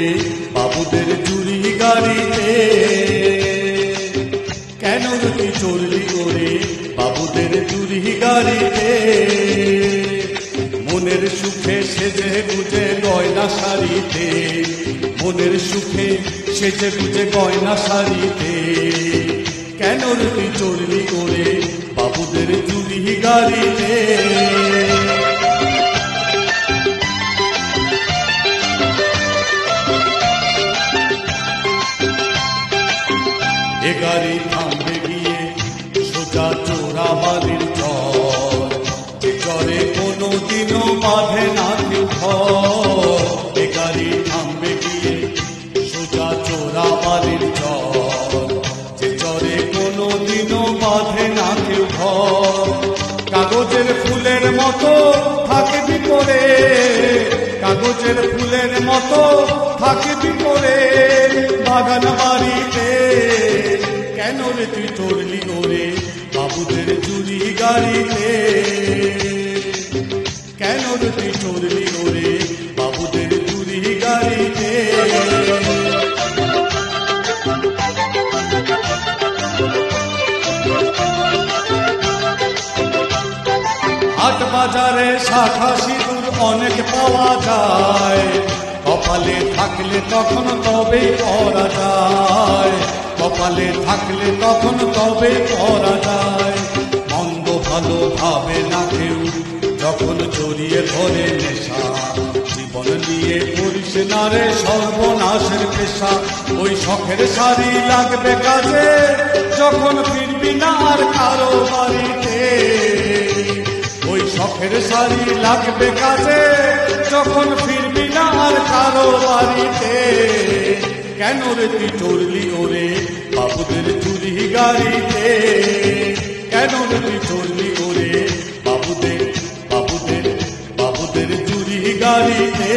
ওরে বাবুদের চুরি গাড়িতে। কেন তুই চড়লি ওরে বাবুদের চুরি গাড়িতে? মনের সুখে সেজে গুজে গয়না শাড়িতে, মনের সুখে সেজে গুজে গয়না শাড়িতে। কেন তুই চড়লি ওরে বাবুদের চুরি গাড়িতে? এ গাড়ি থামবে গিয়ে সোজা চোরাবালির চর, যে চরে কোনোদিনও বাঁধে না কেউ ঘর। এ গাড়ি থামবে গিয়ে সোজা চোরাবালির চর, যে চরে কোনোদিনও বাঁধে না কেউ ঘর। কাগজের ফুলের মতো থাকবি করে, কাগজের ফুলের মতো থাকবি করে বাগান বাড়িতে। কেন রে তুই চড়লি ওরে বাবুদের চুরি গাড়িতে? কেন রে তুই চড়লি ওরে বাবুদের চুরি গাড়িতে? হাট বাজারে শাখা সিঁদুর অনেক পাওয়া যায়, কপালে থাকলে তখন তবে করা যায়, কপালে থাকলে তখন তবে করা যায়। মন্দ ভালো ভাবে না কেউ যখন জড়িয়ে ধরে নেশা, জীবন নিয়ে করিস না রে সর্বনাশের পেশা। ওই শখের শাড়ি লাগবে কাজে যখন ফিরবি না আর কারো বাড়িতে, ওই শখের শাড়ি লাগবে কাজে যখন ফিরবি না আর কারো বাড়িতে। কেন রে তুই চড়লি ওরে বাবুদের চুরি গাড়িতে? কেন রে তুই চড়লি ওরে বাবুদের বাবুদের বাবুদের চুরি গাড়িতে?